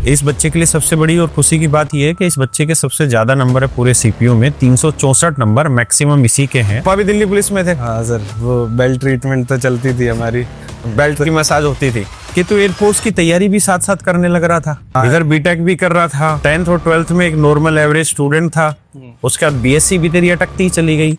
इस बच्चे के लिए सबसे बड़ी और खुशी की बात यह है कि इस बच्चे के सबसे ज्यादा नंबर है पूरे सीपीयू में, 364 नंबर मैक्सिमम इसी के हैं। पापा भी दिल्ली पुलिस में थे? हाँ सर, वो बेल्ट ट्रीटमेंट तो चलती थी हमारी, बेल्ट की मसाज होती थी। कि तू एयरफोर्स की तैयारी भी साथ साथ करने लग रहा था, इधर बीटेक भी कर रहा था, 10th और 12th में एक नॉर्मल एवरेज स्टूडेंट था, उसके बाद बीएससी भी तेरी अटकती चली गई।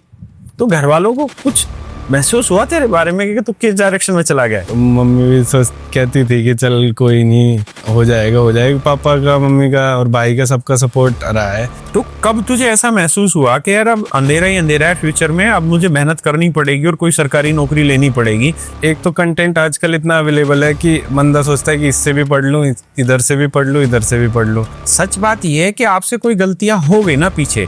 तो घर वालों को कुछ महसूस हुआ तेरे बारे में कि तू किस डायरेक्शन में चला गया? मम्मी भी कहती थी कि चल कोई नहीं, हो जाएगा हो जाएगा। पापा का, मम्मी का और भाई का सबका सपोर्ट रहा है। तो कब तुझे ऐसा महसूस हुआ कि यार अब अंधेरा ही अंधेरा है फ्यूचर में, अब मुझे मेहनत करनी पड़ेगी और कोई सरकारी नौकरी लेनी पड़ेगी? एक तो कंटेंट आजकल इतना अवेलेबल है कि बंदा सोचता है कि इससे भी पढ़ लूँ, इधर से भी पढ़ लूँ, इधर से भी पढ़ लूँ। सच बात यह है कि आपसे कोई गलतियां हो गई ना पीछे,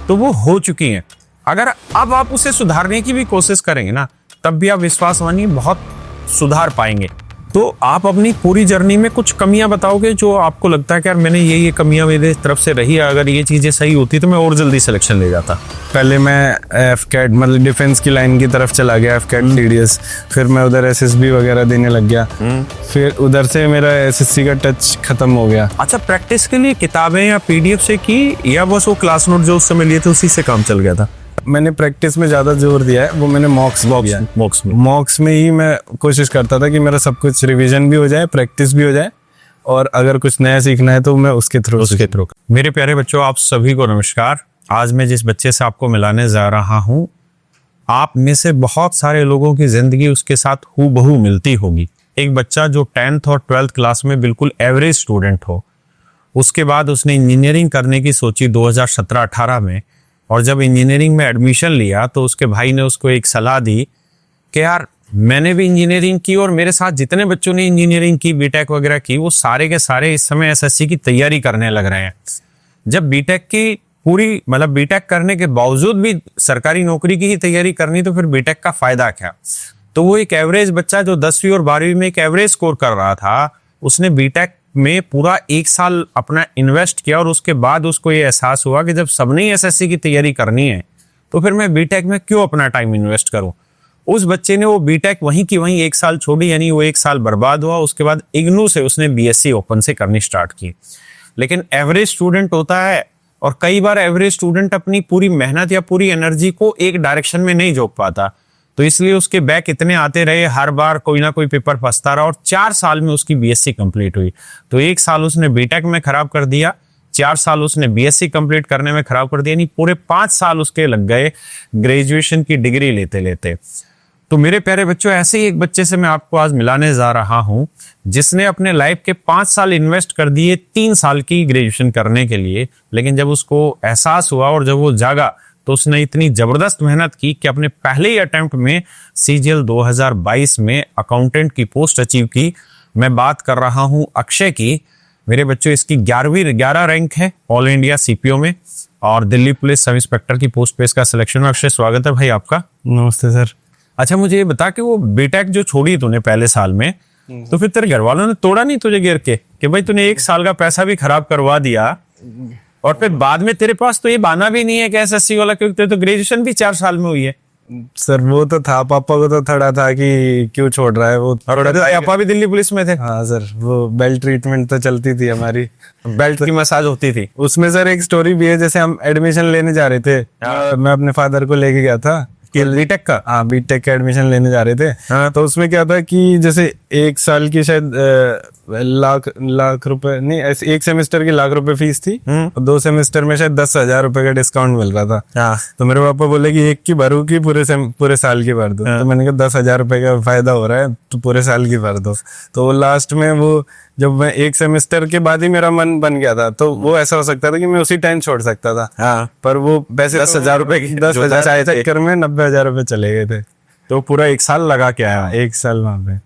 तो वो हो चुकी हैं। अगर अब आप उसे सुधारने की भी कोशिश करेंगे ना, तब भी आप विश्वास मानिए बहुत सुधार पाएंगे। तो आप अपनी पूरी जर्नी में कुछ कमियां बताओगे जो आपको लगता है कि यार मैंने ये कमियां मेरे तरफ से रही है, अगर ये चीजें सही होती तो मैं और जल्दी सिलेक्शन ले जाता। पहले मैं एफकेट मतलब डिफेंस की लाइन की तरफ चला गया, एफकेट सीडीएस, फिर मैं उधर एसएसबी वगैरह देने लग गया, फिर उधर से मेरा एसएससी का टच खत्म हो गया। अच्छा, प्रैक्टिस के लिए किताबें या पीडीएफ से की, या बस वो क्लास नोट जो उस समय लिए थे उसी से काम चल गया था? मैंने प्रैक्टिस में ज्यादा जोर दिया है, वो मैंने मॉक्स में ही मैं कोशिश करता था कि मेरा सब कुछ रिवीजन भी हो जाए, प्रैक्टिस भी हो जाए, और अगर कुछ नया सीखना है तो मैं उसके थ्रू। मेरे प्यारे बच्चों, आप सभी को नमस्कार। आज मैं जिस बच्चे से आपको मिलाने जा रहा हूँ, आप में से बहुत सारे लोगों की जिंदगी उसके साथ हूबहू मिलती होगी। एक बच्चा जो 10th और 12th क्लास में बिल्कुल एवरेज स्टूडेंट हो, उसके बाद उसने इंजीनियरिंग करने की सोची 2017-18 में, और जब इंजीनियरिंग में एडमिशन लिया तो उसके भाई ने उसको एक सलाह दी कि यार मैंने भी इंजीनियरिंग की और मेरे साथ जितने बच्चों ने इंजीनियरिंग की, बीटेक वगैरह की, वो सारे के सारे इस समय एसएससी की तैयारी करने लग रहे हैं। जब बीटेक की पूरी मतलब बीटेक करने के बावजूद भी सरकारी नौकरी की ही तैयारी करनी, तो फिर बीटेक का फायदा क्या? तो वो एक एवरेज बच्चा जो 10वीं और 12वीं में एक एवरेज स्कोर कर रहा था, उसने बीटेक में पूरा 1 साल अपना इन्वेस्ट किया, और उसके बाद उसको ये एहसास हुआ कि जब सबने ही एसएससी की तैयारी करनी है तो फिर मैं बीटेक में क्यों अपना टाइम इन्वेस्ट करूं। उस बच्चे ने वो बीटेक वहीं की वहीं 1 साल छोड़ी, यानी वो 1 साल बर्बाद हुआ। उसके बाद इग्नू से उसने बीएससी ओपन से करनी स्टार्ट की। लेकिन एवरेज स्टूडेंट होता है, और कई बार एवरेज स्टूडेंट अपनी पूरी मेहनत या पूरी एनर्जी को एक डायरेक्शन में नहीं झोंक पाता, तो इसलिए उसके बैक इतने आते रहे, हर बार कोई ना कोई पेपर फंसता रहा, और 4 साल में उसकी बीएससी कंप्लीट हुई। तो 1 साल उसने बीटेक में खराब कर दिया, 4 साल उसने बीएससी कंप्लीट करने में खराब कर दिया, यानी पूरे 5 साल उसके लग गए ग्रेजुएशन की डिग्री लेते लेते। तो मेरे प्यारे बच्चों, ऐसे ही एक बच्चे से मैं आपको आज मिलाने जा रहा हूं, जिसने अपने लाइफ के 5 साल इन्वेस्ट कर दिए 3 साल की ग्रेजुएशन करने के लिए। लेकिन जब उसको एहसास हुआ और जब वो जागा, तो उसने इतनी जबरदस्त मेहनत की कि अपने पहले ही अटेम्प्ट में सीजीएल 2022 में अकाउंटेंट की पोस्ट अचीव की। मैं बात कर रहा हूं अक्षय की। मेरे बच्चों, इसकी 11 रैंक है ऑल इंडिया सीपीओ में, और दिल्ली पुलिस सब इंस्पेक्टर की पोस्ट पे इसका सिलेक्शन है। अक्षय, स्वागत है भाई आपका। नमस्ते सर। अच्छा, मुझे ये बता कि वो बीटेक जो छोड़ी तूने पहले साल में, तो फिर तेरे घर वालों ने तोड़ा नहीं तुझे गिर के कि भाई तूने 1 साल का पैसा भी खराब करवा दिया, और फिर बाद में तेरे पास तो ये बहाना भी नहीं है कि एसएससी वाला, क्योंकि तो ग्रेजुएशन भी 4 साल में हुई है। सर वो तो था, पापा को तो थोड़ा था कि क्यों छोड़ रहा है वो। पापा भी दिल्ली पुलिस में थे? हाँ सर, वो बेल्ट ट्रीटमेंट तो चलती थी हमारी, बेल्ट की मसाज होती थी। उसमें सर एक स्टोरी भी है। जैसे हम एडमिशन लेने जा रहे थे, मैं अपने फादर को लेके गया था बीटेक का। हाँ, बीटेक का एडमिशन लेने जा रहे थे। हाँ, तो उसमें क्या था कि जैसे 1 साल की शायद लाख रुपए नहीं, ऐसे 1 सेमेस्टर की लाख रुपए फीस थी, और 2 सेमेस्टर में शायद 10,000 रुपए का डिस्काउंट मिल रहा था। हाँ। तो मेरे पापा बोले कि एक की भरू की पूरे साल की भर दो। तो मैंने कहा 10,000 रुपए का फायदा हो रहा है तो पूरे साल की भर दो। तो लास्ट में वो जब मैं 1 सेमेस्टर के बाद ही मेरा मन बन गया था, तो वो ऐसा हो सकता था कि मैं उसी टाइम छोड़ सकता था। हाँ। पर वो पैसे 10,000 रुपए की 10,000 चक्कर में 90,000 रुपए चले गए थे। तो पूरा 1 साल लगा के आया। 1 साल वहां पे।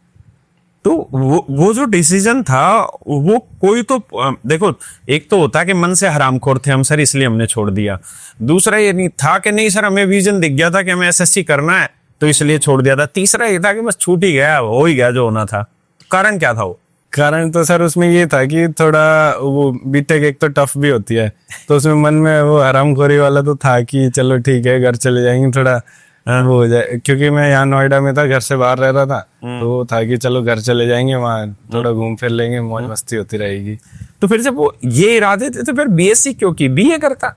तो वो जो डिसीजन था, वो कोई तो देखो, एक तो होता कि मन से हरामखोर थे हम सर, इसलिए हमने छोड़ दिया। दूसरा ये नहीं था कि नहीं सर हमें विजन दिख गया था कि हमें एसएससी करना है तो इसलिए छोड़ दिया था। तीसरा ये था कि बस छूट ही गया, हो ही गया जो होना था। कारण क्या था वो? कारण तो सर उसमें ये था कि थोड़ा वो बीटेक एक तो टफ भी होती है, तो उसमें मन में वो हरामखोरी वाला तो था कि चलो ठीक है घर चले जाएंगे, थोड़ा वो हो जाए। क्योंकि मैं यहाँ नोएडा में था, घर से बाहर रह रहा था, तो वो था कि चलो घर चले जाएंगे, वहाँ थोड़ा घूम फिर लेंगे, मौज मस्ती होती रहेगी। तो फिर जब वो ये इरादे थे तो फिर बीएससी क्यों की, बीए करता?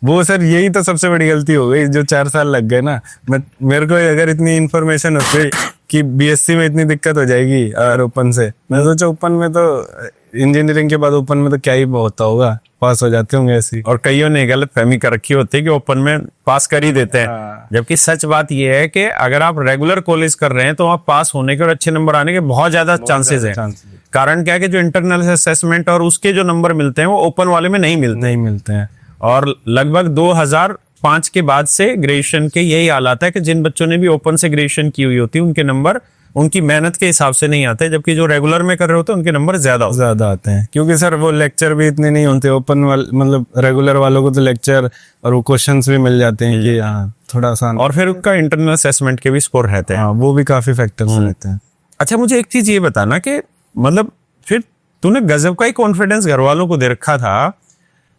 वो सर यही तो सबसे बड़ी गलती हो गई, जो 4 साल लग गए ना। मेरे को अगर इतनी इन्फॉर्मेशन होती कि बीएससी में इतनी दिक्कत हो जाएगी और ओपन से, मैं सोचा ओपन में तो इंजीनियरिंग के बाद ओपन में तो क्या ही होता होगा, पास हो जाते होंगे ऐसी। और कईयों ने गलत फहमी कर रखी होती है कि ओपन में पास कर ही देते हैं। हाँ। जबकि सच बात यह है कि अगर आप रेगुलर कॉलेज कर रहे हैं तो आप पास होने के और अच्छे नंबर आने के बहुत ज्यादा चांसेस हैं। कारण क्या है कि जो इंटरनल असेसमेंट और उसके जो नंबर मिलते हैं वो ओपन वाले में नहीं मिलते हैं। और लगभग 2005 के बाद से ग्रेजुएशन के यही हालात है कि जिन बच्चों ने भी ओपन से ग्रेजुएशन की हुई होती है उनके नंबर उनकी मेहनत के हिसाब से नहीं आते, जबकि जो रेगुलर में कर रहे होते हैं उनके नंबर ज्यादा आते हैं। क्योंकि सर वो लेक्चर भी इतने नहीं होते ओपन वाले, मतलब रेगुलर वालों को तो लेक्चर और वो क्वेश्चंस भी मिल जाते हैं कि हाँ थोड़ा आसान, और फिर उनका इंटरनल असेसमेंट के भी स्कोर रहते हैं। हाँ, वो भी काफी फैक्टर्स रहते हैं। अच्छा, मुझे एक चीज ये बताना कि मतलब फिर तूने गजब का ही कॉन्फिडेंस घर वालों को दे रखा था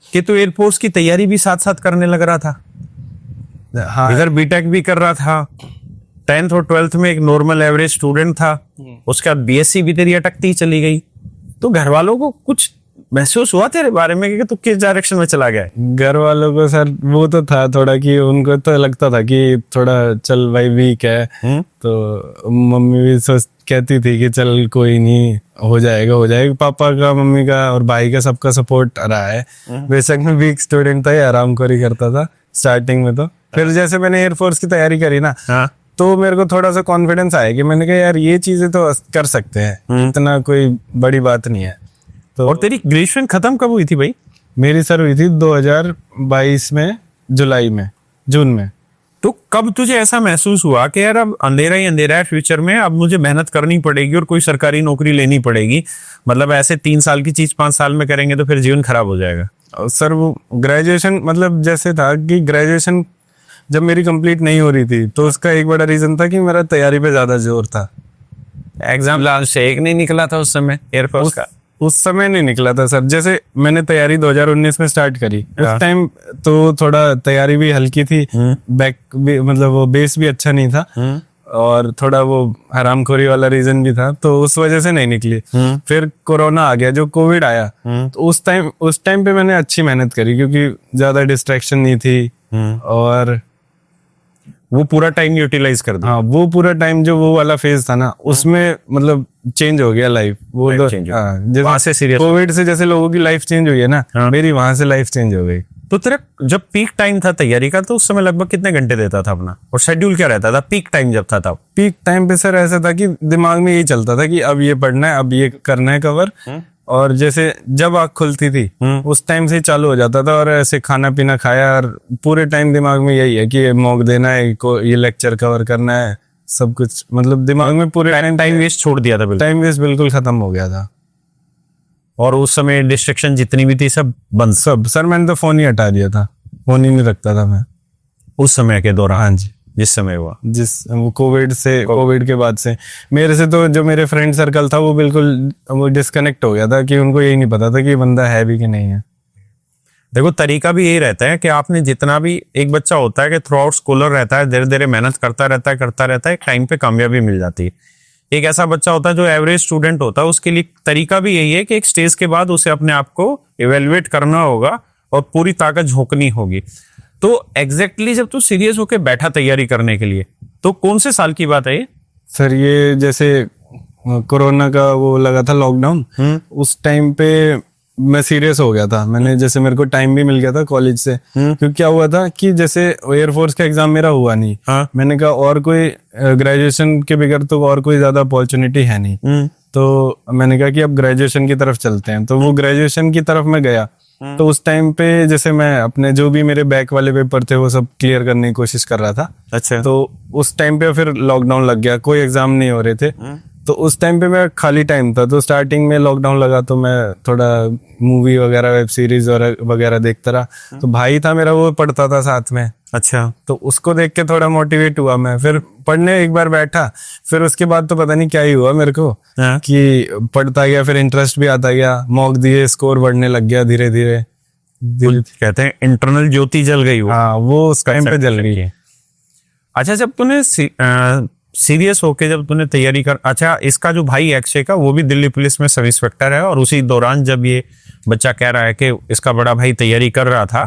कि तू एयरफोर्स की तैयारी भी साथ साथ करने लग रहा था। हाँ, इधर बीटेक भी कर रहा था, 10th और 12th में एक नॉर्मल एवरेज स्टूडेंट था, उसके बाद बीएससी भी तेरी अटकती ही चली गई। तो घर वालों को कुछ महसूस हुआ तेरे बारे में कि तू किस डायरेक्शन में चला गया? घर वालों को सर वो तो था थोड़ा कि उनको तो लगता था कि थोड़ा चल भाई वीक है, तो मम्मी भी कहती थी कि चल कोई नहीं, हो जाएगा। पापा का, मम्मी का और भाई का सबका सपोर्ट रहा है। बेशक मैं वीक स्टूडेंट था, आराम कर ही करता था स्टार्टिंग में। तो फिर जैसे मैंने एयरफोर्स की तैयारी करी ना, तो मेरे को थोड़ा सा कॉन्फिडेंस आया कि मैंने कहा यार ये चीजें तो कर सकते हैं, इतना कोई बड़ी बात नहीं है। तो और तेरी ग्रेजुएशन खत्म कब हुई थी भाई? मेरी सर हुई थी 2022 में जून में। तो कब तुझे ऐसा महसूस हुआ कि यार अब अंधेरा ही अंधेरा है फ्यूचर में, अब मुझे मेहनत करनी पड़ेगी और कोई सरकारी नौकरी लेनी पड़ेगी? मतलब ऐसे 3 साल की चीज 5 साल में करेंगे तो फिर जीवन खराब हो जाएगा। सर वो ग्रेजुएशन मतलब जैसे था कि ग्रेजुएशन जब मेरी कंप्लीट नहीं हो रही थी तो उसका एक बड़ा रीजन था कि मेरा तैयारी पे ज्यादा जोर था। एग्जाम लास्ट से एक नहीं निकला था उस समय एयरफोर्स का? उस समय नहीं निकला था सर। जैसे मैंने तैयारी 2019 में स्टार्ट करी, उस टाइम तो थोड़ा तैयारी भी हल्की थी, बैक भी मतलब वो बेस भी अच्छा नहीं था, और थोड़ा वो हरामखोरी वाला रीजन भी था, तो उस वजह से नहीं निकली। फिर कोरोना आ गया, जो कोविड आया, तो उस टाइम पे मैंने अच्छी मेहनत करी क्योंकि ज्यादा डिस्ट्रैक्शन नहीं थी, और वो पूरा टाइम यूटिलाइज कर दिया। हाँ, वो पूरा टाइम जो वो वाला फेज था ना, उसमें मतलब चेंज हो गया लाइफ। वो Life तो change हो हाँ, गया। वहाँ से serious कोविड से जैसे लोगों की लाइफ चेंज हुई है ना, मेरी वहां से लाइफ चेंज हो गई। तो तेरा जब पीक टाइम था तैयारी का, तो उस समय लगभग कितने घंटे देता था अपना, और शेड्यूल क्या रहता था पीक टाइम जब था तब? पीक टाइम पे सर ऐसा था कि दिमाग में यही चलता था कि अब ये पढ़ना है, अब ये करना है कवर, और जैसे जब आँख खुलती थी उस टाइम से ही चालू हो जाता था, और ऐसे खाना पीना खाया, और पूरे टाइम दिमाग में यही है कि मॉक देना है, ये लेक्चर कवर करना है, सब कुछ मतलब दिमाग में पूरे टाइम वेस्ट छोड़ दिया था? टाइम वेस्ट बिल्कुल खत्म हो गया था। और उस समय डिस्ट्रैक्शन जितनी भी थी सब बंद? सब सर, मैंने तो फोन ही हटा दिया था, फोन ही नहीं रखता था मैं उस समय के दौरान? हाँ जी, जिस समय हुआ, वो कोविड के बाद से मेरे से तो जो मेरे फ्रेंड सर्कल था वो बिल्कुल वो डिस्कनेक्ट हो गया था कि उनको यही नहीं पता था कि बंदा है भी कि नहीं है। देखो तरीका भी यही रहता है कि आपने जितना भी, एक बच्चा होता है कि थ्रू आउट स्कॉलर रहता है, धीरे धीरे मेहनत करता रहता है, एक टाइम पे कामयाबी मिल जाती है। एक ऐसा बच्चा होता है जो एवरेज स्टूडेंट होता है, उसके लिए तरीका भी यही है कि एक स्टेज के बाद उसे अपने आप को इवेल्युएट करना होगा और पूरी ताकत झोंकनी होगी। तो एग्जैक्टली जब तू सीरियस होके बैठा तैयारी करने के लिए, तो कौन से साल की बात है ये? सर ये जैसे कोरोना का वो लगा था लॉकडाउन, उस टाइम पे मैं सीरियस हो गया था। मैंने जैसे मेरे को टाइम भी मिल गया था कॉलेज से, क्योंकि क्या हुआ था कि जैसे एयरफोर्स का एग्जाम मेरा हुआ नहीं। मैंने कहा और कोई ग्रेजुएशन के बगैर तो और कोई ज्यादा अपॉर्चुनिटी है नहीं, तो मैंने कहा कि अब ग्रेजुएशन की तरफ चलते हैं। तो वो ग्रेजुएशन की तरफ मैं गया, तो उस टाइम पे जैसे मैं अपने जो भी मेरे बैक वाले पेपर थे वो सब क्लियर करने की कोशिश कर रहा था। अच्छा। तो उस टाइम पे फिर लॉकडाउन लग गया, कोई एग्जाम नहीं हो रहे थे, तो उस टाइम पे मैं खाली टाइम था। तो स्टार्टिंग में लॉकडाउन लगा तो मैं थोड़ा मूवी वगैरह, वेब सीरीज वगैरह देखता रहा। तो भाई था मेरा, वो पढ़ता था साथ में। अच्छा। तो उसको देख के थोड़ा मोटिवेट हुआ मैं, फिर पढ़ने एक बार बैठा। फिर उसके बाद तो पता नहीं क्या ही हुआ मेरे को कि पढ़ता गया, फिर इंटरेस्ट भी आता गया, मॉक दिए, स्कोर बढ़ने लग गया धीरे धीरे। कहते हैं इंटरनल ज्योति जल गई। हाँ, वो उस टाइम पे जल गई है। अच्छा, जब तूने सीरियस होके जब तूने तैयारी कर, अच्छा इसका जो भाई अक्षय का वो भी दिल्ली पुलिस में सब इंस्पेक्टर है, और उसी दौरान जब ये बच्चा कह रहा है कि इसका बड़ा भाई तैयारी कर रहा था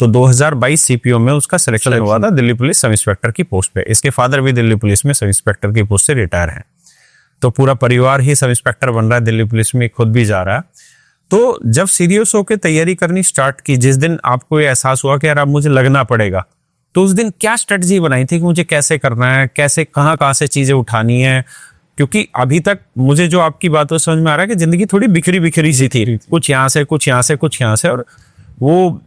तो 2022 सीपीओ में उसका सिलेक्शन हुआ था दिल्ली पुलिस सब इंस्पेक्टर की पोस्ट पे। इसके फादर भी दिल्ली पुलिस में सब इंस्पेक्टर की पोस्ट से रिटायर हैं, तो पूरा परिवार ही सब इंस्पेक्टर बन रहा है दिल्ली पुलिस में, खुद भी जा रहा है। तो जब सीरियस होकर तैयारी करनी स्टार्ट की, जिस दिन आपको ये एहसास हुआ कि यार अब मुझे लगना पड़ेगा, तो उस दिन क्या स्ट्रेटजी बनाई थी कि मुझे कैसे करना है, कैसे कहाँ से चीजें उठानी है? क्योंकि अभी तक मुझे जो आपकी बातों समझ में आ रहा है कि जिंदगी थोड़ी बिखरी बिखरी सी थी, कुछ यहाँ से कुछ यहाँ से कुछ यहाँ से, और वो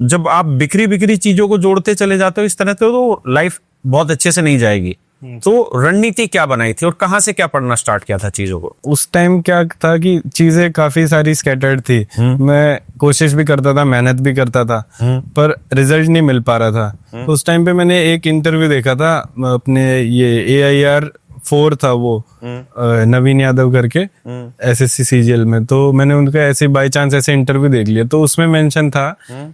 जब आप बिखरी बिखरी चीजों को जोड़ते चले जाते हो इस तरह से, तो लाइफ बहुत अच्छे से नहीं जाएगी। तो रणनीति क्या बनाई थी और कहाँ से क्या पढ़ना स्टार्ट किया था चीजों को? उस टाइम क्या था कि चीजें काफी सारी स्कैटर्ड थी। मैं कोशिश भी करता था, मेहनत भी करता था, पर रिजल्ट नहीं मिल पा रहा था। तो उस टाइम पे मैंने एक इंटरव्यू देखा था अपने, ये AIR 4 था वो, नवीन यादव करके, SSC CGL में। तो मैंने उनका ऐसे बाय चांस ऐसे इंटरव्यू देख लिया, तो उसमें मेंशन था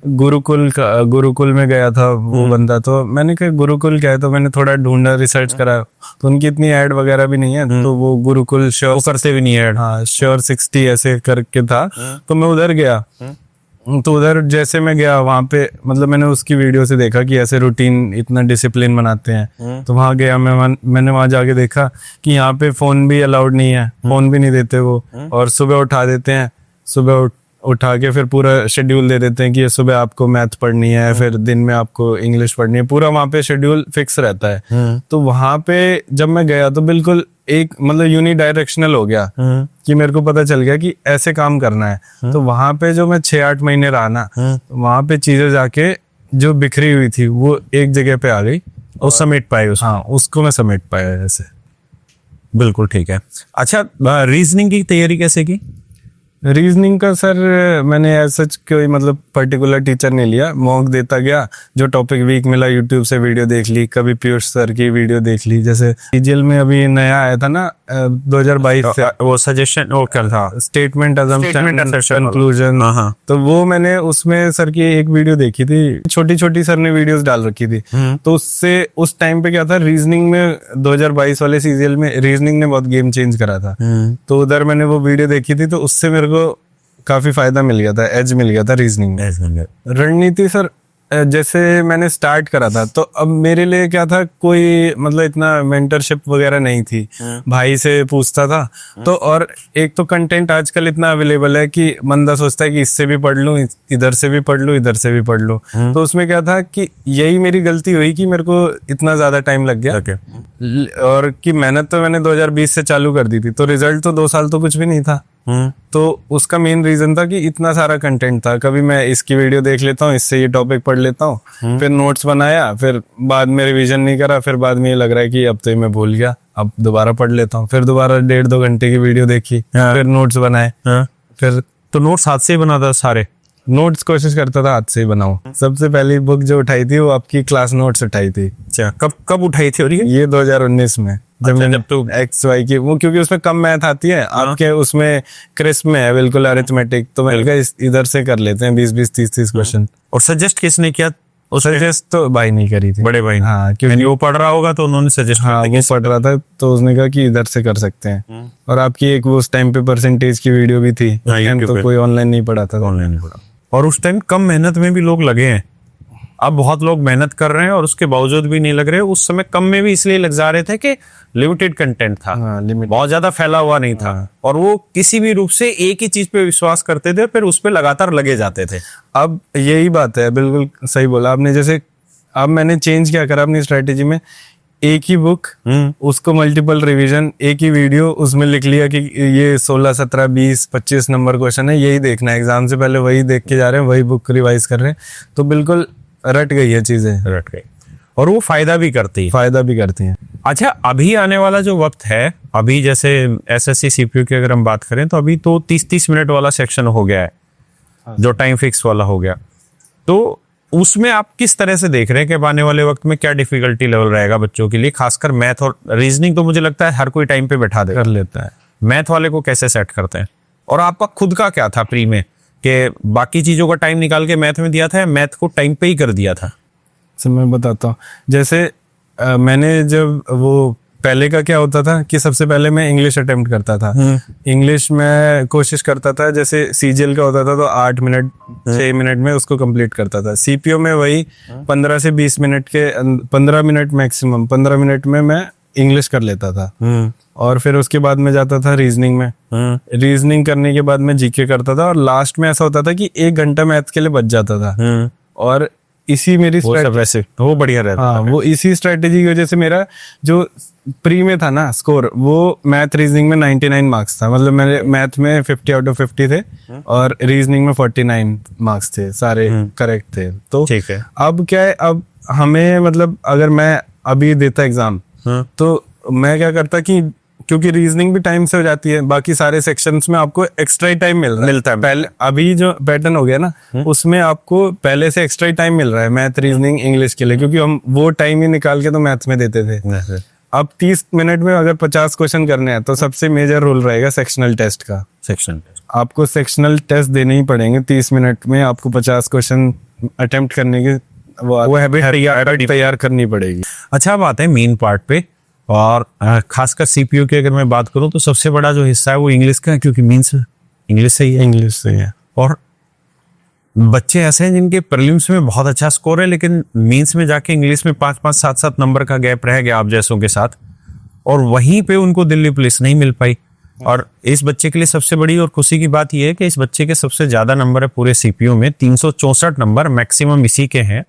गुरुकुल का, गुरुकुल में गया था वो बंदा। तो मैंने कहा गुरुकुल क्या है, तो मैंने थोड़ा ढूंढा, रिसर्च करा, तो उनकी इतनी ऐड वगैरह भी नहीं है, तो वो गुरुकुल श्योर, वो करते भी नहीं है, हाँ श्योर 60 ऐसे करके था। तो मैं उधर गया, तो उधर जैसे मैं गया वहां पे, मतलब मैंने उसकी वीडियो से देखा कि ऐसे रूटीन इतना डिसिप्लिन बनाते हैं। तो वहां गया मैंने वहां जाके देखा कि यहाँ पे फोन भी अलाउड नहीं है, फोन भी नहीं देते वो, और सुबह उठा देते हैं, सुबह उठा के फिर पूरा शेड्यूल दे देते हैं कि ये सुबह आपको मैथ पढ़नी है, फिर दिन में आपको इंग्लिश पढ़नी है, पूरा वहां पे शेड्यूल फिक्स रहता है। तो वहां पे जब मैं गया तो बिल्कुल एक मतलब यूनिडायरेक्शनल हो गया कि मेरे को पता चल गया कि ऐसे काम करना है। तो वहां पे जो मैं 6-8 महीने रहा ना, वहां पे चीजें जाके जो बिखरी हुई थी वो एक जगह पे आ गई और समेट पाए उस, हाँ उसको मैं समेट पाया ऐसे। बिल्कुल ठीक है। अच्छा, रीजनिंग की तैयारी कैसे की? रीजनिंग का सर मैंने सच कोई मतलब पर्टिकुलर टीचर नहीं लिया, मॉक देता गया, जो टॉपिक वीक मिला यूट्यूब से वीडियो देख ली, कभी पीयूष सर की वीडियो देख ली। जैसे सीजीएल में अभी नया आया था ना 2022 से, वो सजेशन वो क्या था, स्टेटमेंट असम्पशन कंक्लूजन, तो वो मैंने उसमें सर की एक वीडियो देखी थी, छोटी छोटी सर ने वीडियोस डाल रखी थी। तो उससे उस टाइम पे क्या था, रीजनिंग में 2022 वाले सीजीएल में रीजनिंग ने बहुत गेम चेंज करा था। तो उधर मैंने वो वीडियो देखी थी, तो उससे मेरे को काफी फायदा मिल गया था, एज मिल गया था रीजनिंग में। रणनीति सर जैसे मैंने स्टार्ट करा था, तो अब मेरे लिए क्या था, कोई मतलब इतना मेंटरशिप वगैरह नहीं थी, भाई से पूछता था। तो और एक तो कंटेंट आजकल इतना अवेलेबल है कि बंदा सोचता है कि इससे भी पढ़ लूं, इधर से भी पढ़ लूं, इधर से भी पढ़ लूं। तो उसमें क्या था कि यही मेरी गलती हुई कि मेरे को इतना ज्यादा टाइम लग गया। और कि मेहनत तो मैंने 2020 से चालू कर दी थी, तो रिजल्ट तो 2 साल तो कुछ भी नहीं था। तो उसका मेन रीजन था कि इतना सारा कंटेंट था, कभी मैं इसकी वीडियो देख लेता हूँ, इससे ये टॉपिक पढ़ लेता हूँ, फिर नोट्स बनाया, फिर बाद में रिवीजन नहीं करा, फिर बाद में ये लग रहा है कि अब तो ये मैं भूल गया, अब दोबारा पढ़ लेता हूँ, फिर दोबारा 1.5-2 घंटे की वीडियो देखी, फिर नोट्स बनाए। फिर तो नोट्स हाथ से ही बनाता सारे? नोट्स कोशिश करता था हाथ से ही बनाऊं। सबसे पहली बुक जो उठाई थी वो आपकी क्लास नोट्स उठाई थी। अच्छा, कब उठाई थी? और ये 2019 में, जब तो XY की वो, क्योंकि उसमें कम मैथ आती है, आपके उसमें क्रिस्प में है बिल्कुल अरिथमेटिक, तो मैंने कहा इधर से कर लेते हैं 20-20, 30-30 क्वेश्चन। और सजेस्ट किसने किया? सजेस्ट तो भाई नहीं करी थी, बड़े भाई। हाँ, क्योंकि वो पढ़ रहा होगा तो उन्होंने सजेस्ट, हाँ वो पढ़ रहा था तो उसने कहा कि इधर से कर सकते हैं। और आपकी एक वो उस टाइम पे परसेंटेज की वीडियो भी थी, तो कोई ऑनलाइन नहीं पढ़ा था, ऑनलाइन नहीं पढ़ा। और उस टाइम कम मेहनत में भी लोग लगे हैं, अब बहुत लोग मेहनत कर रहे हैं और उसके बावजूद भी नहीं लग रहे। उस समय कम में भी इसलिए लग जा रहे थे कि लिमिटेड कंटेंट था, बहुत ज्यादा फैला हुआ नहीं था, और वो किसी भी रूप से एक ही चीज पे विश्वास करते थे, फिर उस पे लगातार लगे जाते थे। अब यही बात है, बिल्कुल सही बोला आपने। जैसे अब मैंने चेंज क्या करा अपनी स्ट्रेटेजी में, एक ही बुक, उसको मल्टीपल रिवीजन, एक ही वीडियो, उसमें लिख लिया कि ये 16, 17, 20, 25 नंबर क्वेश्चन है, यही देखना है एग्जाम से पहले, वही देख के जा रहे हैं, वही बुक रिवाइज कर रहे हैं। तो बिल्कुल रट गई है चीजें, रट गई, और वो फायदा भी करती हैं। अच्छा, अभी आने वाला जो वक्त है, अभी जैसे SSC CPO की अगर हम बात करें, तो अभी तो 30-30 मिनट वाला सेक्शन हो गया है, जो टाइम फिक्स वाला हो गया। तो उसमें आप किस तरह से देख रहे हैं कि आने वाले वक्त में क्या डिफिकल्टी लेवल रहेगा बच्चों के लिए, खासकर मैथ और रीजनिंग? तो मुझे लगता है हर कोई टाइम पे बैठा कर लेता है, मैथ वाले को कैसे सेट करते हैं? और आपका खुद का क्या था प्री में, कि बाकी चीजों का टाइम निकाल के मैथ में दिया था, या मैथ को टाइम पे ही कर दिया था? सर मैं बताता हूँ, जैसे मैंने जब वो पहले का क्या होता था कि सबसे पहले मैं इंग्लिश अटेम्प्ट करता था। इंग्लिश में कोशिश करता था, जैसे सीजीएल का होता था तो 8 मिनट 6 मिनट में उसको कंप्लीट करता था। सीपीओ में वही 15 से 20 मिनट के 15 मिनट मैक्सिमम 15 मिनट में मैं इंग्लिश कर लेता था। और फिर उसके बाद में जाता था रीजनिंग में। रीजनिंग करने के बाद में जीके करता था, और लास्ट में ऐसा होता था कि 1 घंटा मैथ के लिए बच जाता था। और इसी मेरी वैसे वो बढ़िया रहता हाँ, वो इसी स्ट्रेटेजी की वजह से मेरा जो प्री में था ना स्कोर, वो मैथ रीजनिंग में 99 मार्क्स था। मतलब मेरे मैथ में 50 आउट ऑफ 50 थे और रीजनिंग में 49 मार्क्स थे, सारे करेक्ट थे। तो ठीक है। अब क्या है, अब हमें मतलब अगर मैं अभी देता एग्जाम तो मैं क्या करता कि क्योंकि रीजनिंग भी टाइम से हो जाती है, बाकी सारे सेक्शंस में आपको एक्स्ट्रा टाइम मिलता है। पहले अभी जो पैटर्न हो गया ना, उसमें आपको पहले से एक्स्ट्रा टाइम मिल रहा है मैथ रीजनिंग इंग्लिश के लिए, क्योंकि हम वो टाइम ही निकाल के तो मैथ्स में देते थे। अब 30 मिनट में अगर 50 क्वेश्चन करने हैं तो सबसे मेजर रोल रहेगा सेक्शनल टेस्ट का। आपको सेक्शनल टेस्ट देने ही पड़ेंगे 30 मिनट में, आपको 50 क्वेश्चन अटेम्प्ट करने की वो हैबिट तैयार करनी पड़ेगी। अच्छा, अब आते हैं मेन पार्ट पे, और खासकर सीपीयू की अगर मैं बात करूं तो सबसे बड़ा जो हिस्सा है वो इंग्लिश का है, क्योंकि मीन्स इंग्लिश से ही है। इंग्लिश से है। और बच्चे ऐसे हैं जिनके प्रीलिम्स में बहुत अच्छा स्कोर है, लेकिन मीन्स में जाके इंग्लिश में 5-5, 7-7 नंबर का गैप रह गया आप जैसों के साथ, और वहीं पे उनको दिल्ली पुलिस नहीं मिल पाई। और इस बच्चे के लिए सबसे बड़ी और खुशी की बात यह है कि इस बच्चे के सबसे ज्यादा नंबर है पूरे सीपीयू में, 364 नंबर मैक्सिमम इसी के हैं।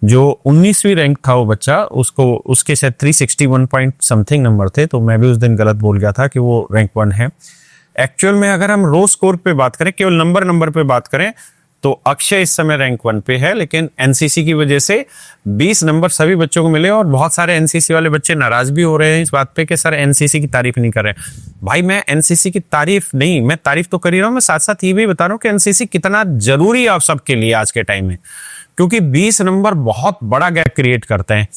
जो 19वीं रैंक था वो बच्चा, उसके शायद 361 पॉइंट समथिंग नंबर थे, तो मैं भी उस दिन गलत बोल गया था कि वो रैंक 1 है। एक्चुअल में अगर हम रो स्कोर पे बात करें, केवल नंबर पे बात करें, तो अक्षय इस समय रैंक 1 पे है, लेकिन एनसीसी की वजह से 20 नंबर सभी बच्चों को मिले, और बहुत सारे एनसीसी वाले बच्चे नाराज भी हो रहे हैं इस बात पे कि सर एनसीसी की तारीफ नहीं कर रहे हैं। भाई, मैं एनसीसी की तारीफ नहीं, मैं तारीफ तो कर ही रहा हूं, मैं साथ साथ ये भी बता रहा हूं कि एनसीसी कितना जरूरी है आप सबके लिए आज के टाइम में, क्योंकि 20 नंबर बहुत बड़ा गैप क्रिएट करते हैं।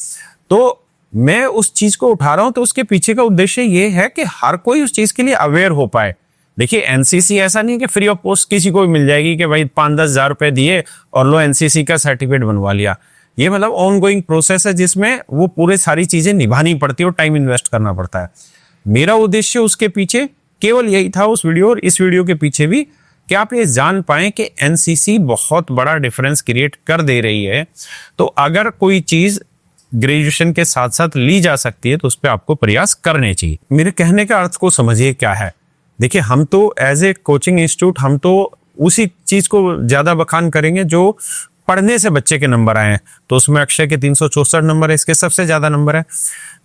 तो मैं उस चीज को उठा रहा हूं, तो उसके पीछे का उद्देश्य ये है कि हर कोई उस चीज के लिए अवेयर हो पाए। देखिए, एनसीसी ऐसा नहीं है कि फ्री ऑफ कॉस्ट किसी को भी मिल जाएगी कि भाई 5-10 हजार रुपए दिए और लो एनसीसी का सर्टिफिकेट बनवा लिया। ये मतलब ऑन गोइंग प्रोसेस है, जिसमें वो पूरे सारी चीजें निभानी पड़ती है और टाइम इन्वेस्ट करना पड़ता है। मेरा उद्देश्य उसके पीछे केवल यही था, उस वीडियो और इस वीडियो के पीछे भी, कि आप ये जान पाए कि एनसीसी बहुत बड़ा डिफरेंस क्रिएट कर दे रही है। तो अगर कोई चीज ग्रेजुएशन के साथ साथ ली जा सकती है तो उस पर आपको प्रयास करने चाहिए। मेरे कहने का अर्थ को समझिए क्या है। देखिए, हम तो एज ए कोचिंग इंस्टीट्यूट हम तो उसी चीज को ज्यादा बखान करेंगे जो पढ़ने से बच्चे के नंबर आए हैं, तो उसमें अक्षय के 364 नंबर है, इसके सबसे ज्यादा नंबर है।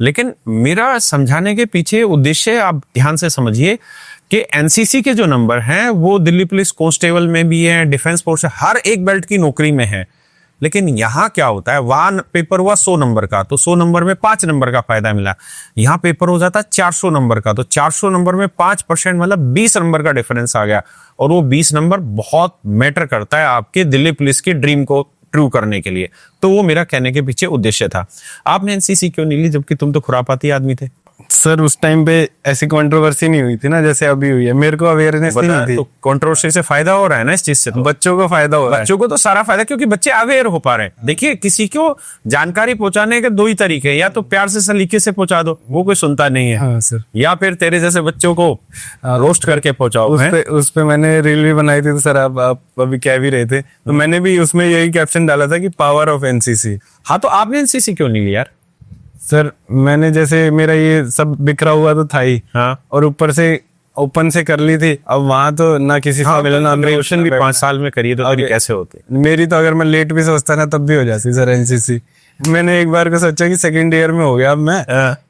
लेकिन मेरा समझाने के पीछे उद्देश्य आप ध्यान से समझिए कि एनसीसी के जो नंबर हैं वो दिल्ली पुलिस कांस्टेबल में भी है, डिफेंस फोर्स, हर एक बेल्ट की नौकरी में है। लेकिन यहाँ क्या होता है, वहां पेपर हुआ 100 नंबर का, तो 100 नंबर में 5 नंबर का फायदा मिला। यहाँ पेपर हो जाता है 400 नंबर का, तो 400 नंबर में 5% मतलब 20 नंबर का डिफरेंस आ गया, और वो 20 नंबर बहुत मैटर करता है आपके दिल्ली पुलिस की ड्रीम को ट्रू करने के लिए। तो वो मेरा कहने के पीछे उद्देश्य था। आपने एनसीसी क्यों नहीं ली, जबकि तुम तो खुरापाती आदमी थे? सर, उस टाइम पे ऐसी कंट्रोवर्सी नहीं हुई थी ना जैसे अभी हुई है। मेरे को अवेयरनेस नहीं थी। तो कंट्रोवर्सी से फायदा हो रहा है ना इस चीज से, तो बच्चों को फायदा हो रहा है। बच्चों को तो सारा फायदा, क्योंकि बच्चे अवेयर हो पा रहे हैं। देखिए, किसी को जानकारी पहुंचाने के 2 ही तरीके हैं, या तो प्यार से सलीके से पहुंचा दो, वो कोई सुनता नहीं है। हाँ सर। या फिर तेरे जैसे बच्चों को रोस्ट करके पहुंचाओ। उस पे मैंने रील भी बनाई थी, तो सर आप अभी कह भी रहे थे, तो मैंने भी उसमें यही कैप्शन डाला था कि पावर ऑफ एनसीसी। हाँ, तो आपने एनसीसी क्यों नहीं लिया यार? सर, मैंने जैसे मेरा ये सब बिखरा हुआ तो था ही, हाँ, और ऊपर से ओपन से कर ली थी। अब वहां तो ना किसी से मिला, ना ग्रेजुएशन भी 5 साल में करी, तो कैसे होते? मेरी तो अगर मैं लेट भी सोचता ना तब भी हो जाती सर एनसीसी। मैंने एक बार को सोचा कि सेकंड ईयर में हो गया अब मैं,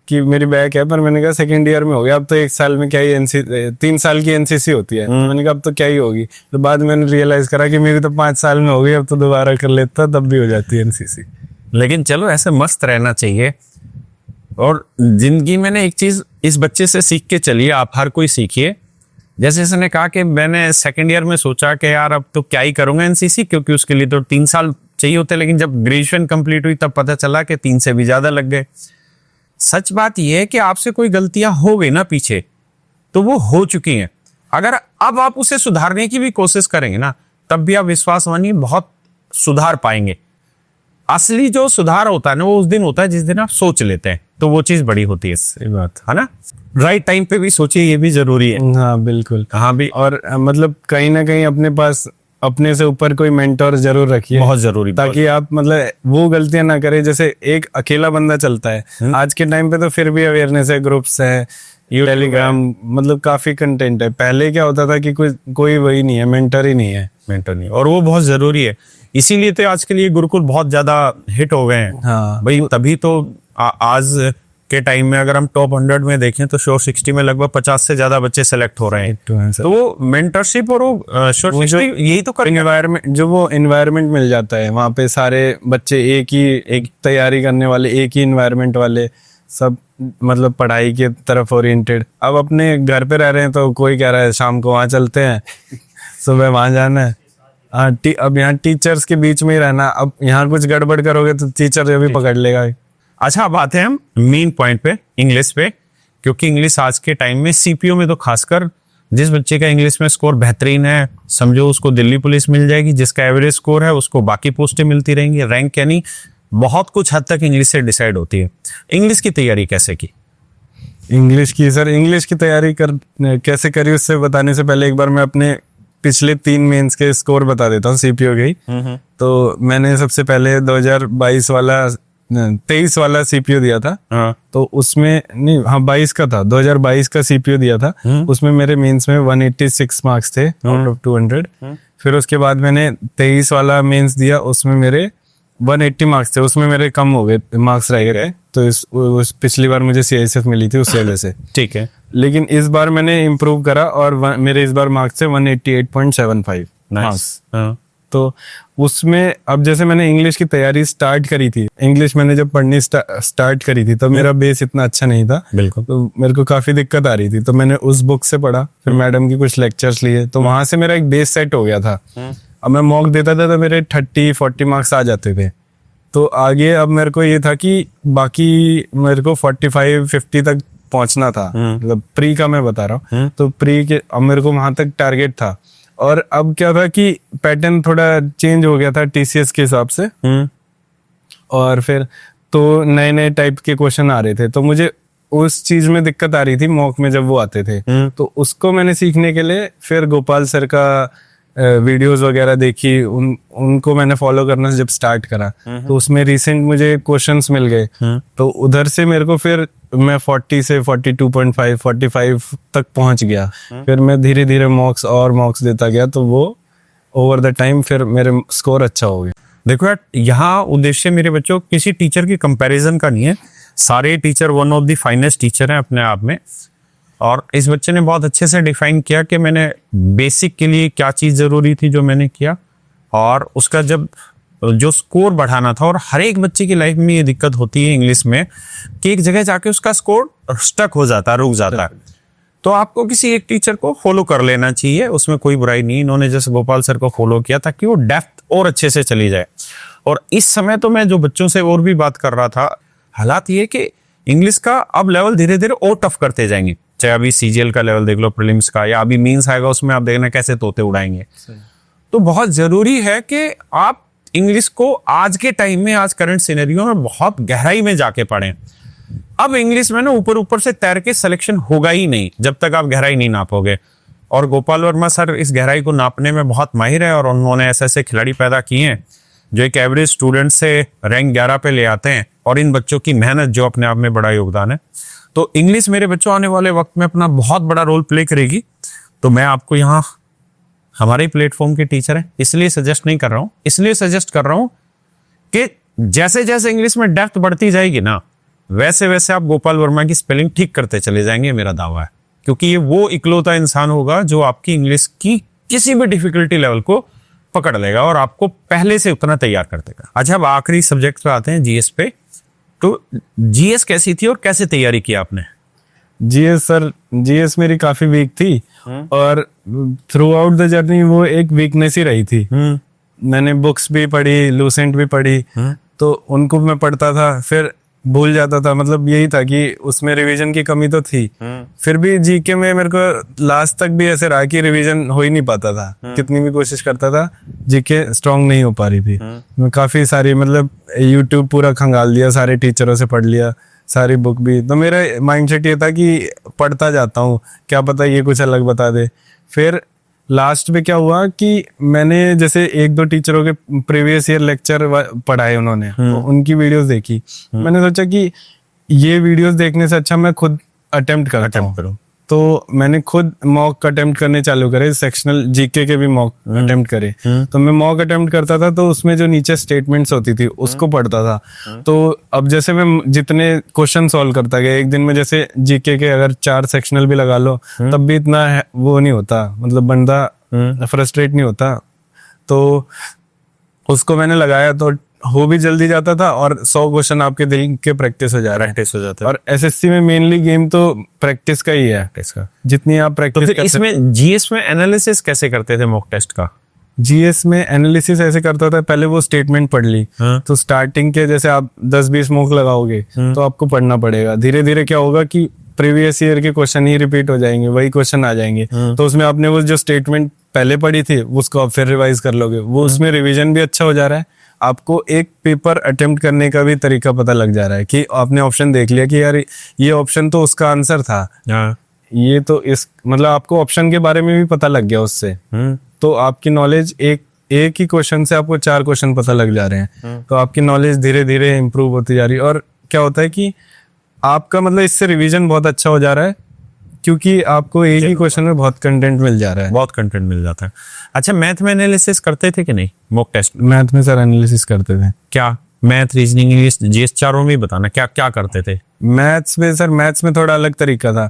कि मेरी बैक है, पर मैंने कहा सेकंड ईयर में हो गया, अब तो 1 साल में क्या ही 3 साल की एनसीसी होती है। मैंने कहा अब तो क्या ही होगी। तो बाद में मैंने रियलाइज करा कि मेरी तो 5 साल में हो गई, अब तो दोबारा कर लेता तब भी हो जाती है एनसीसी। लेकिन चलो, ऐसे मस्त रहना चाहिए। और जिंदगी में एक चीज इस बच्चे से सीख के चलिए, आप हर कोई सीखिए। जैसे इसने कहा कि मैंने सेकंड ईयर में सोचा कि यार अब तो क्या ही करूंगा एनसीसी, क्योंकि उसके लिए तो 3 साल चाहिए होते, लेकिन जब ग्रेजुएशन कंप्लीट हुई तब पता चला कि 3 से भी ज्यादा लग गए। सच बात यह है कि आपसे कोई गलतियां हो गई ना पीछे, तो वो हो चुकी हैं। अगर अब आप उसे सुधारने की भी कोशिश करेंगे ना, तब भी आप विश्वास मानिए बहुत सुधार पाएंगे। असली जो सुधार होता है ना, वो उस दिन होता है जिस दिन आप सोच लेते हैं। तो वो चीज बड़ी होती है, सही बात है ना। राइट टाइम पे भी सोचिए, ये भी जरूरी है। हाँ बिल्कुल। हाँ भी, और मतलब कहीं ना कहीं अपने पास अपने से ऊपर कोई मेंटोर जरूर रखिए, बहुत जरूरी, ताकि आप मतलब वो गलतियां ना करें। जैसे एक अकेला बंदा चलता है आज के टाइम पे, तो फिर भी अवेयरनेस है, ग्रुप्स है, टेलीग्राम, मतलब काफी कंटेंट है। पहले क्या होता था कि कोई वही नहीं है, मेंटर ही नहीं है। मेंटर नहीं, और वो बहुत जरूरी है। इसीलिए तो आज के लिए गुरुकुल बहुत ज्यादा हिट हो गए हैं। हाँ भाई तभी तो आज के टाइम में अगर हम टॉप 100 में देखें तो शोर 60 में लगभग 50 से ज्यादा बच्चे सेलेक्ट हो रहे हैं। तो वो मेंटरशिप और वो शोर 60 यही तो कर एनवायरमेंट, जो वो एनवायरमेंट मिल जाता है वहाँ पे, सारे बच्चे एक तैयारी करने वाले, एक ही एनवायरमेंट वाले, सब मतलब पढ़ाई की तरफ ओरिएंटेड। अब अपने घर पे रह रहे हैं तो कोई कह रहा है शाम को वहाँ चलते हैं, सुबह वहाँ जाना है। हाँ, अब यहाँ टीचर्स के बीच में ही रहना। अब यहाँ कुछ गड़बड़ करोगे तो टीचर जो भी पकड़ लेगा। अच्छा, अब आते हैं हम मेन पॉइंट पे, इंग्लिश पे, क्योंकि इंग्लिश आज के टाइम में सीपीओ में तो खासकर जिस बच्चे का इंग्लिश में स्कोर बेहतरीन है, समझो उसको दिल्ली पुलिस मिल जाएगी। जिसका एवरेज स्कोर है उसको बाकी पोस्टें मिलती रहेंगी। रैंक यानी बहुत कुछ हद तक इंग्लिश से डिसाइड होती है। इंग्लिश की तैयारी कैसे की? इंग्लिश की तैयारी कैसे करी, उससे बताने से पहले एक बार मैं अपने पिछले 3 मेंस के स्कोर बता देता हूँ सीपीओ के ही। तो मैंने सबसे पहले 23 वाला सीपीओ दिया था। तो उसमें नहीं, हाँ 22 का था, 2022 का सीपीओ दिया था। उसमें मेरे मेंस में 186 मार्क्स थे आउट ऑफ 200। फिर उसके बाद मैंने 23 वाला मेंस दिया, उसमें मेरे 180 मार्क्स थे, उसमें मेरे कम हो गए, मार्क्स रह गए। तो उस पिछली बार मुझे सीआईएसएफ मिली थी उस वजह से। ठीक है, लेकिन इस बार मैंने इम्प्रूव करा और मेरे इस बार मार्क्स थे 188.75 मार्क्स। तो उसमें अब जैसे मैंने इंग्लिश की तैयारी स्टार्ट करी थी, इंग्लिश मैंने जब पढ़नी स्टार्ट करी थी, तब मेरा बेस इतना अच्छा नहीं था। बिल्कुल। तो मेरे को काफी दिक्कत आ रही थी, तो मैंने उस बुक से पढ़ा, फिर मैडम की कुछ लेक्चर्स लिए, तो वहां से मेरा एक बेस सेट हो गया था। अब मैं मॉक देता था तो मेरे 30-40 मार्क्स आ जाते थे। तो आगे अब मेरे को ये था कि बाकी मेरे को 45-50 तक पहुंचना था, मतलब प्री का मैं बता रहा हूँ। तो प्री के अब मेरे को वहां तक टारगेट था। और अब क्या था कि पैटर्न थोड़ा चेंज हो गया था टीसीएस के हिसाब से, और फिर तो नए नए टाइप के क्वेश्चन आ रहे थे, तो मुझे उस चीज में दिक्कत आ रही थी मॉक में जब वो आते थे। तो उसको मैंने सीखने के लिए फिर गोपाल सर का वीडियोस वगैरह देखी, उनको मैंने फॉलो करना जब स्टार्ट करा, तो उसमें रिसेंट मुझे क्वेश्चंस मिल गए। तो उधर से मेरे को फिर मैं 40 से 42.5 45 तक पहुंच गया। फिर मैं धीरे धीरे मॉक्स देता गया, तो वो ओवर द टाइम फिर मेरे स्कोर अच्छा हो गया। देखो यार, यहाँ उद्देश्य मेरे बच्चों किसी टीचर की कंपैरिजन का नहीं है। सारे teacher one of the finest teacher हैं अपने आप में। और इस बच्चे ने बहुत अच्छे से डिफाइन किया कि मैंने बेसिक के लिए क्या चीज़ ज़रूरी थी जो मैंने किया, और उसका जब जो स्कोर बढ़ाना था। और हर एक बच्चे की लाइफ में ये दिक्कत होती है इंग्लिश में कि एक जगह जाके उसका स्कोर स्टक हो जाता है, रुक जाता है। तो आपको किसी एक टीचर को फॉलो कर लेना चाहिए, उसमें कोई बुराई नहीं। इन्होंने जैसे गोपाल सर को फॉलो किया ताकि वो डेप्थ और अच्छे से चली जाए। और इस समय तो मैं जो बच्चों से और भी बात कर रहा था, हालात ये कि इंग्लिश का अब लेवल धीरे धीरे और टफ करते जाएंगे। चाहे अभी सीजीएल का लेवल देख लो, प्रीलिम्स का, या अभी मेंस आएगा, उसमें आप देखना कैसे तोते उड़ाएंगे। तो बहुत जरूरी है कि आप इंग्लिश को आज के टाइम में, आज करंट सिनेरियो में बहुत गहराई में जाके पढ़ें। अब इंग्लिश में ना ऊपर ऊपर से तैर के सिलेक्शन होगा ही नहीं जब तक आप गहराई नहीं नापोगे। और गोपाल वर्मा सर इस गहराई को नापने में बहुत माहिर है, और उन्होंने ऐसे ऐसे खिलाड़ी पैदा किए हैं जो एक एवरेज स्टूडेंट से रैंक 11 पे ले आते हैं। और इन बच्चों की मेहनत जो अपने आप में बड़ा योगदान है। तो इंग्लिश मेरे बच्चों आने वाले वक्त में अपना बहुत बड़ा रोल प्ले करेगी। तो मैं आपको यहाँ हमारे प्लेटफॉर्म के टीचर हैं इसलिए सजेस्ट नहीं कर रहा हूँ, इसलिए सजेस्ट कर रहा हूँ कि जैसे जैसे इंग्लिश में डेप्थ बढ़ती जाएगी ना, वैसे वैसे आप गोपाल वर्मा की स्पेलिंग ठीक करते चले जाएंगे, मेरा दावा है। क्योंकि ये वो इकलौता इंसान होगा जो आपकी इंग्लिश की किसी भी डिफिकल्टी लेवल को पकड़ लेगा और आपको पहले से उतना तैयार कर देगा। अच्छा, अब आखिरी सब्जेक्ट पे आते हैं, जीएस पे। तो जीएस कैसी थी और कैसे तैयारी की आपने? जीएस मेरी काफी वीक थी, और थ्रू आउट द जर्नी वो एक वीकनेस ही रही थी। मैंने बुक्स भी पढ़ी, लूसेंट भी पढ़ी, तो उनको मैं पढ़ता था, फिर भूल जाता था। मतलब यही था कि उसमें रिवीजन की कमी तो थी। फिर भी जीके में मेरे को लास्ट तक भी ऐसे रहा कि रिवीजन हो ही नहीं पाता था। कितनी भी कोशिश करता था, जीके स्ट्रांग नहीं हो पा रही थी। मैं काफी सारी मतलब यूट्यूब पूरा खंगाल दिया, सारे टीचरों से पढ़ लिया, सारी बुक भी। तो मेरा माइंडसेट ये था कि पढ़ता जाता हूँ, क्या पता ये कुछ अलग बता दे। फिर लास्ट में क्या हुआ कि मैंने जैसे एक दो टीचरों के प्रीवियस ईयर लेक्चर पढ़ाए उन्होंने, तो उनकी वीडियोस देखी। मैंने सोचा कि ये वीडियोस देखने से अच्छा मैं खुद अटेम्प्ट करूँ। तो मैंने खुद मॉक अटेम्प्ट करने चालू करे, सेक्शनल जीके के भी मॉक अटेम्प्ट करे। तो मैं मॉक अटेम्प्ट करता था, तो उसमें जो नीचे स्टेटमेंट्स होती थी उसको पढ़ता था। तो अब जैसे मैं जितने क्वेश्चन सॉल्व करता गया, एक दिन में जैसे जीके के अगर 4 सेक्शनल भी लगा लो तब भी इतना वो नहीं होता, मतलब बंदा फ्रस्ट्रेट नहीं होता। तो उसको मैंने लगाया तो हो भी जल्दी जाता था, और 100 क्वेश्चन आपके दिल के प्रैक्टिस हो जाता है। और एसएससी में मेनली गेम तो प्रैक्टिस का ही है, जितनी आप प्रैक्टिस। तो फिर इसमें जीएस में एनालिसिस कैसे करते थे मॉक टेस्ट का? जीएस में एनालिसिस ऐसे करता था, पहले वो स्टेटमेंट पढ़ ली। तो स्टार्टिंग के जैसे आप 10-20 मॉक लगाओगे तो आपको पढ़ना पड़ेगा। धीरे धीरे क्या होगा कि प्रीवियस ईयर के क्वेश्चन ही रिपीट हो जाएंगे, वही क्वेश्चन आ जाएंगे। तो उसमें आपने वो जो स्टेटमेंट पहले पढ़ी थी उसको आप फिर रिवाइज कर लोगे, वो उसमें रिवीजन भी अच्छा हो जा रहा है। आपको एक पेपर अटेम्प्ट करने का भी तरीका पता लग जा रहा है कि आपने ऑप्शन देख लिया कि यार ये ऑप्शन तो उसका आंसर था, ये तो इस मतलब आपको ऑप्शन के बारे में भी पता लग गया उससे। तो आपकी नॉलेज एक ही क्वेश्चन से आपको 4 क्वेश्चन पता लग जा रहे हैं। तो आपकी नॉलेज धीरे धीरे इंप्रूव होती जा रही है। और क्या होता है कि आपका मतलब इससे रिवीजन बहुत अच्छा हो जा रहा है, क्योंकि आपको एक ही क्वेश्चन में बहुत कंटेंट मिल जा रहा है, बहुत कंटेंट मिल जाता है। अच्छा, मैथ में एनालिसिस करते थे कि नहीं मॉक टेस्ट? मैथ में सर एनालिसिस करते थे। क्या मैथ, रीजनिंग, इंग्लिश, जीएस चारों में ही बताना, क्या क्या करते थे? मैथ्स में सर, मैथ्स में थोड़ा अलग तरीका था।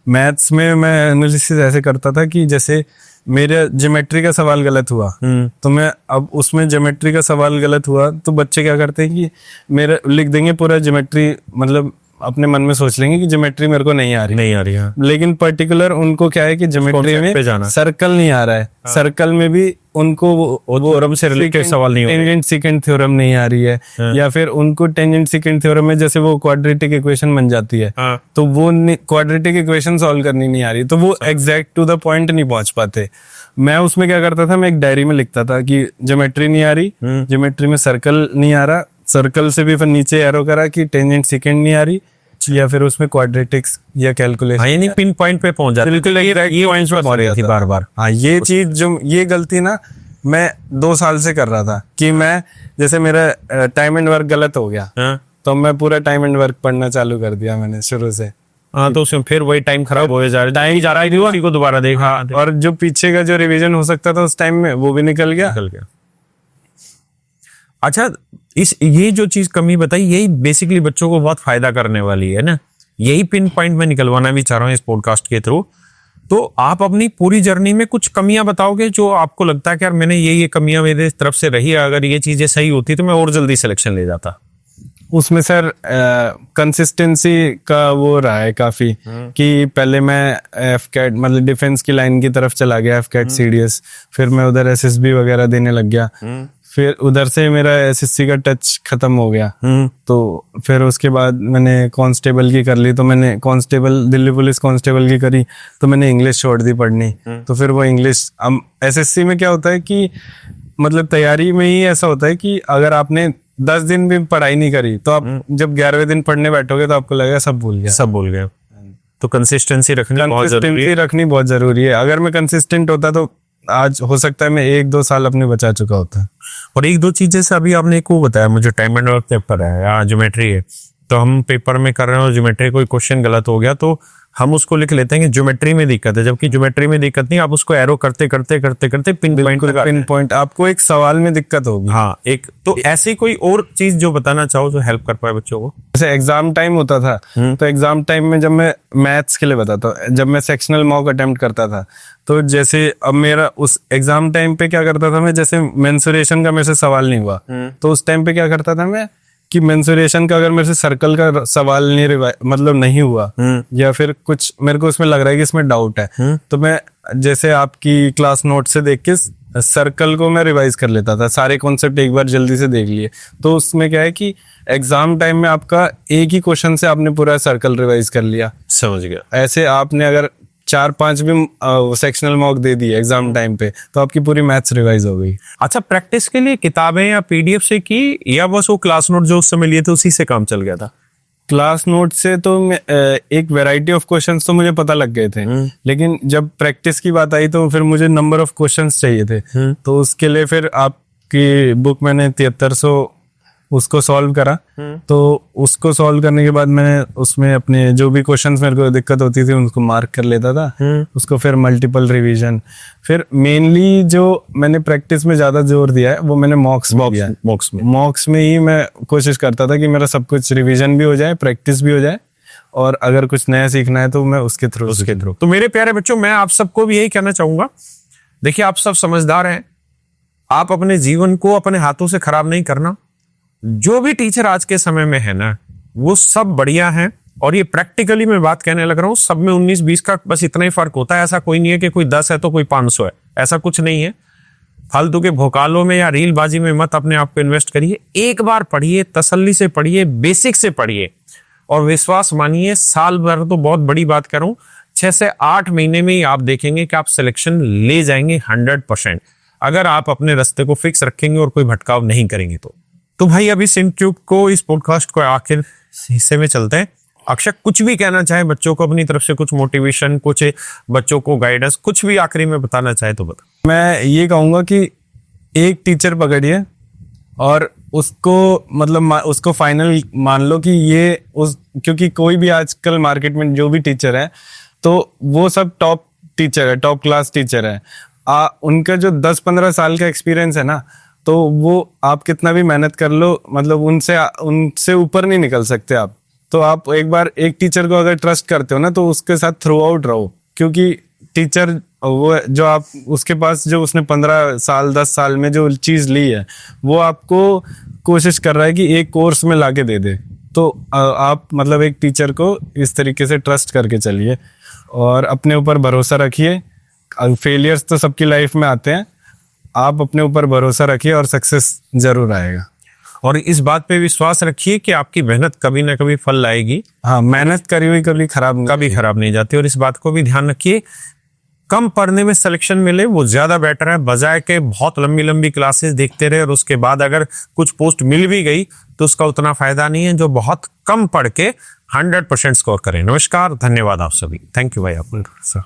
मैथ्स में मैं एनालिसिस ऐसे करता था कि जैसे मेरे ज्योमेट्री का सवाल गलत हुआ, तो मैं अब उसमें ज्योमेट्री का सवाल गलत हुआ तो बच्चे क्या करते हैं कि मेरे लिख देंगे पूरा ज्योमेट्री, मतलब अपने मन में सोच लेंगे कि ज्योमेट्री मेरे को नहीं आ रही है। लेकिन पर्टिकुलर उनको क्या है कि ज्योमेट्री में सर्कल नहीं आ रहा है। सर्कल में भी उनको वो थ्योरम से रिलेटेड सवाल नहीं हो रहे, टेंजेंट सेकंड थ्योरम नहीं आ रही है, या फिर उनको टेंजेंट सेकंड थ्योरम में जैसे वो क्वाड्रेटिक इक्वेशन बन जाती है, तो वो क्वाड्रेटिक इक्वेशन सॉल्व करनी नहीं आ रही, तो वो एग्जैक्ट टू द पॉइंट नहीं पहुंच पाते। मैं उसमें क्या करता था, मैं एक डायरी में लिखता था कि ज्योमेट्री नहीं आ रही, ज्योमेट्री में सर्कल नहीं आ रहा, सर्कल से भी फिर नीचे एरो करा कि टेंजेंट सेकंड नहीं आ रही, या फिर उसमें क्वाड्रेटिक्स या कैलकुलेशन। यानी पिन पॉइंट पे पहुंच जाते। बिल्कुल ये पॉइंट्स पे पहुंच रही थी बार बार। हाँ, ये चीज जो ये गलती ना मैं 2 साल से कर रहा था कि मैं जैसे मेरा टाइम एंड वर्क गलत हो गया, तो मैं पूरा टाइम एंड वर्क पढ़ना चालू कर दिया मैंने शुरू से। हाँ, तो उसमें फिर वही टाइम खराब हो जा रहा है, जा रहा है, उसी को दोबारा देखा, और जो पीछे का जो रिवीजन हो सकता था उस टाइम में वो भी निकल गया। अच्छा, ये जो चीज कमी बताई, यही बेसिकली बच्चों को बहुत फायदा करने वाली है ना। यही पिन पॉइंट में निकलवाना भी चाह रहा हूँ इस पॉडकास्ट के थ्रू। तो आप अपनी पूरी जर्नी में कुछ कमियां बताओगे जो आपको लगता है कि यार मैंने ये कमियां मेरे तरफ से रही है, अगर ये चीजें सही होती तो मैं और जल्दी सिलेक्शन ले जाता? उसमें सर कंसिस्टेंसी का वो रहा है काफी, कि पहले मैं एफकेट मतलब डिफेंस की लाइन की तरफ चला गया, एफकेट सीडीएस, फिर मैं उधर एसएसबी वगैरह देने लग गया, फिर उधर से मेरा एसएससी का टच खत्म हो गया। तो फिर उसके बाद मैंने कांस्टेबल की कर ली, तो मैंने कांस्टेबल दिल्ली पुलिस कांस्टेबल की करी, तो मैंने इंग्लिश छोड़ दी पढ़नी। तो फिर वो इंग्लिश, एसएससी में क्या होता है कि मतलब तैयारी में ही ऐसा होता है कि अगर आपने 10 दिन भी पढ़ाई नहीं करी तो आप जब 11वें दिन पढ़ने बैठोगे तो आपको लगेगा सब भूल गया। तो कंसिस्टेंसी रखनी बहुत जरूरी है। अगर मैं कंसिस्टेंट होता तो आज हो सकता है मैं 1-2 साल अपने बचा चुका होता। और 1-2 चीज जैसे अभी आपने एक वो बताया मुझे, टाइम एंड वर्क पेपर है या ज्योमेट्री है, तो हम पेपर में कर रहे हैं और ज्योमेट्री कोई क्वेश्चन गलत हो गया तो हम उसको लिख लेते हैं कि ज्योमेट्री में दिक्कत है, जबकि ज्योमेट्री में दिक्कत नहीं, आप उसको एरो करते करते पिन पॉइंट आपको एक सवाल में दिक्कत होगी। हाँ, एक तो ऐसी कोई और चीज जो बताना चाहो जो हेल्प कर पाए बच्चों को? जैसे एग्जाम टाइम होता था, तो एग्जाम टाइम में जब मैं मैथ्स के लिए बताता हूँ, जब मैं सेक्शनल मॉक अटेम्प्ट करता था, तो जैसे अब मेरा उस एग्जाम टाइम पे क्या करता था मैं, जैसे मेंसुरेशन का मेरे से सवाल नहीं हुआ, तो उस टाइम पे क्या करता था मैं कि मेंसुरेशन का अगर मेरे से सर्कल का सवाल नहीं हुआ, या फिर कुछ मेरे को उसमें लग रहा है कि इसमें डाउट है, तो मैं जैसे आपकी क्लास नोट से देख के सर्कल को मैं रिवाइज कर लेता था, सारे कॉन्सेप्ट एक बार जल्दी से देख लिए। तो उसमें क्या है कि एग्जाम टाइम में आपका एक ही क्वेश्चन से आपने पूरा सर्कल रिवाइज कर लिया। समझ गया। ऐसे आपने अगर 4-5 भी सेक्शनल मॉक दे दिए एग्जाम टाइम पे तो आपकी पूरी मैथ्स रिवाइज हो गई। अच्छा, प्रैक्टिस के लिए किताबें या पीडीएफ से की, या बस वो क्लास नोट जो उस समय लिए थे उसी से काम चल गया था? क्लास नोट से तो एक वैरायटी ऑफ क्वेश्चंस तो मुझे पता लग गए थे, लेकिन जब प्रैक्टिस की बात आई तो फिर मुझे नंबर ऑफ क्वेश्चंस चाहिए थे। तो उसके लिए फिर आपकी बुक मैंने 7300 उसको सॉल्व करा। तो उसको सॉल्व करने के बाद मैंने उसमें अपने जो भी क्वेश्चंस मेरे को दिक्कत होती थी उनको मार्क कर लेता था। उसको फिर मल्टीपल रिवीजन, फिर मेनली जो मैंने प्रैक्टिस में ज्यादा जोर दिया है वो मैंने मॉक्स में दिया है। मॉक्स में ही मैं कोशिश करता था कि मेरा सब कुछ रिवीजन भी हो जाए, प्रैक्टिस भी हो जाए, और अगर कुछ नया सीखना है तो मैं उसके थ्रू। तो मेरे प्यारे बच्चों, मैं आप सबको भी यही कहना चाहूंगा, देखिए आप सब समझदार हैं, आप अपने जीवन को अपने हाथों से खराब नहीं करना। जो भी टीचर आज के समय में है ना, वो सब बढ़िया हैं, और ये प्रैक्टिकली मैं बात कहने लग रहा हूं, सब में 19-20 का बस इतना ही फर्क होता है। ऐसा कोई नहीं है कि कोई 10 है तो कोई 500 है, ऐसा कुछ नहीं है। फालतू के भोकालों में या रीलबाजी में मत अपने आप को इन्वेस्ट करिए। एक बार पढ़िए, तसल्ली से पढ़िए, बेसिक से पढ़िए, और विश्वास मानिए साल भर तो बहुत बड़ी बात कर रहा हूं, 6 से 8 महीने में ही आप देखेंगे कि आप सिलेक्शन ले जाएंगे 100%, अगर आप अपने रास्ते को फिक्स रखेंगे और कोई भटकाव नहीं करेंगे तो भाई अभी सिंट्यूब को, इस पॉडकास्ट को आखिर हिस्से में चलते हैं। अक्षय कुछ भी कहना चाहे बच्चों को अपनी तरफ से, कुछ मोटिवेशन, कुछ बच्चों को गाइडेंस, कुछ भी आखिरी में बताना चाहे तो बता। मैं ये कहूंगा कि एक टीचर पकड़िए और उसको मतलब उसको फाइनल मान लो कि ये क्योंकि कोई भी आजकल मार्केट में जो भी टीचर है तो वो सब टॉप टीचर है, टॉप क्लास टीचर है। उनका जो 10-15 साल का एक्सपीरियंस है ना, तो वो आप कितना भी मेहनत कर लो, मतलब उनसे ऊपर नहीं निकल सकते आप। तो आप एक बार एक टीचर को अगर ट्रस्ट करते हो ना, तो उसके साथ थ्रू आउट रहो, क्योंकि टीचर वो जो आप उसके पास जो उसने 15 साल 10 साल में जो चीज ली है वो आपको कोशिश कर रहा है कि एक कोर्स में लाके दे दे। तो आप मतलब एक टीचर को इस तरीके से ट्रस्ट करके चलिए और अपने ऊपर भरोसा रखिए। फेलियर्स तो सबकी लाइफ में आते हैं, आप अपने ऊपर भरोसा रखिए और सक्सेस जरूर आएगा। और इस बात पे विश्वास रखिए कि आपकी मेहनत कभी ना कभी फल लाएगी। हाँ, मेहनत करी हुई कभी खराब नहीं जाती। और इस बात को भी ध्यान रखिए, कम पढ़ने में सिलेक्शन मिले वो ज्यादा बेटर है, बजाय के बहुत लंबी लंबी क्लासेस देखते रहे और उसके बाद अगर कुछ पोस्ट मिल भी गई तो उसका उतना फायदा नहीं है जो बहुत कम पढ़ के 100% स्कोर करें। नमस्कार, धन्यवाद आप सभी। थैंक यू भाई आप।